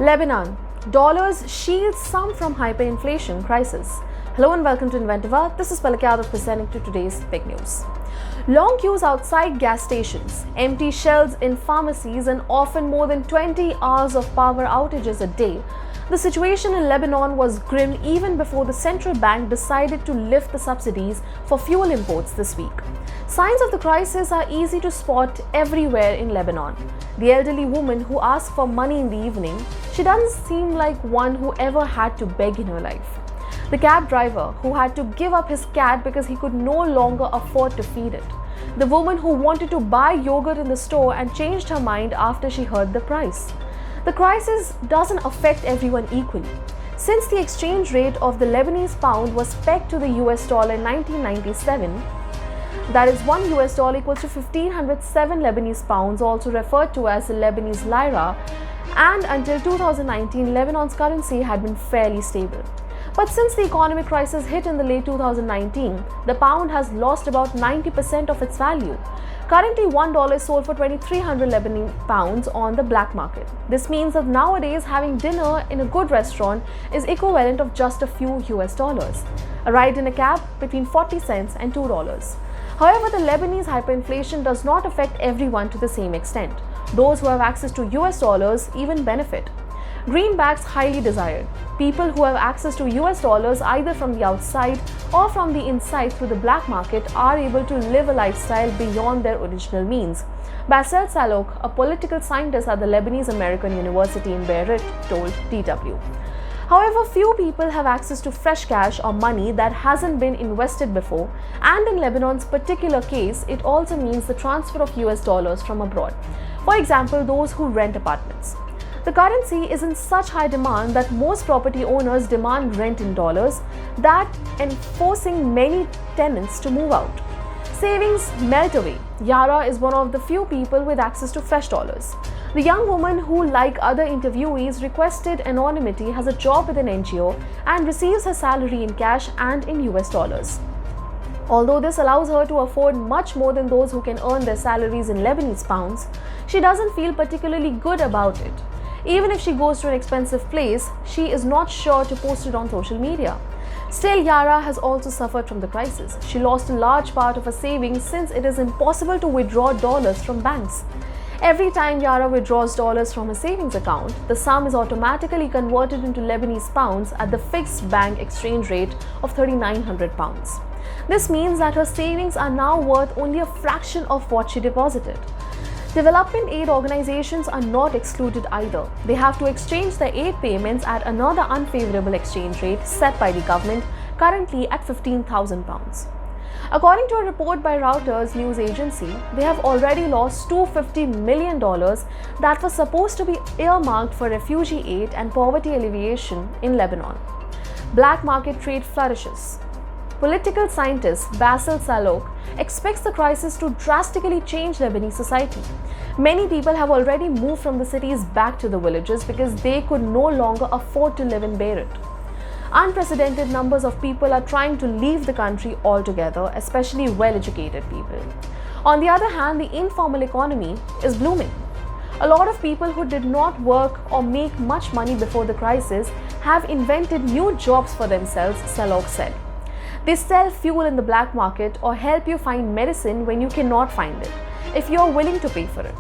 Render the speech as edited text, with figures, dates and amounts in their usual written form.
Lebanon. Dollars shields some from hyperinflation crisis. Hello and welcome to Inventiva. This is Palak Yadav presenting to today's big news. Long queues outside gas stations, empty shelves in pharmacies, and often more than 20 hours of power outages a day. The situation in Lebanon was grim even before the central bank decided to lift the subsidies for fuel imports this week. Signs of the crisis are easy to spot everywhere in Lebanon. The elderly woman who asks for money in the evening, she doesn't seem like one who ever had to beg in her life. The cab driver who had to give up his cat because he could no longer afford to feed it. The woman who wanted to buy yogurt in the store and changed her mind after she heard the price. The crisis doesn't affect everyone equally. Since the exchange rate of the Lebanese pound was pegged to the US dollar in 1997, that is $1 equals to 1,507 Lebanese pounds, also referred to as the Lebanese lira, and until 2019, Lebanon's currency had been fairly stable. But since the economic crisis hit in the late 2019, the pound has lost about 90% of its value. Currently, $1 is sold for 2,300 Lebanese pounds on the black market. This means that nowadays having dinner in a good restaurant is equivalent of just a few US dollars. A ride in a cab between 40 cents and $2. However, the Lebanese hyperinflation does not affect everyone to the same extent. Those who have access to US dollars even benefit. Greenbacks highly desired. People who have access to US dollars either from the outside or from the inside through the black market are able to live a lifestyle beyond their original means. Bassel Salok, a political scientist at the Lebanese American University in Beirut, told DW. However, few people have access to fresh cash or money that hasn't been invested before, and in Lebanon's particular case, it also means the transfer of US dollars from abroad. For example, those who rent apartments. The currency is in such high demand that most property owners demand rent in dollars, that enforcing many tenants to move out. Savings melt away. Yara is one of the few people with access to fresh dollars. The young woman who, like other interviewees, requested anonymity, has a job with an NGO and receives her salary in cash and in US dollars. Although this allows her to afford much more than those who can earn their salaries in Lebanese pounds, she doesn't feel particularly good about it. Even if she goes to an expensive place, she is not sure to post it on social media. Still, Yara has also suffered from the crisis. She lost a large part of her savings since it is impossible to withdraw dollars from banks. Every time Yara withdraws dollars from her savings account, the sum is automatically converted into Lebanese pounds at the fixed bank exchange rate of 3,900 pounds. This means that her savings are now worth only a fraction of what she deposited. Development aid organizations are not excluded either. They have to exchange their aid payments at another unfavorable exchange rate set by the government, currently at £15,000. According to a report by Reuters news agency, they have already lost $250 million that was supposed to be earmarked for refugee aid and poverty alleviation in Lebanon. Black market trade flourishes. Political scientist Bassel Salok expects the crisis to drastically change Lebanese society. Many people have already moved from the cities back to the villages because they could no longer afford to live in Beirut. Unprecedented numbers of people are trying to leave the country altogether, especially well-educated people. On the other hand, the informal economy is blooming. A lot of people who did not work or make much money before the crisis have invented new jobs for themselves, Salok said. They sell fuel in the black market or help you find medicine when you cannot find it, if you are willing to pay for it.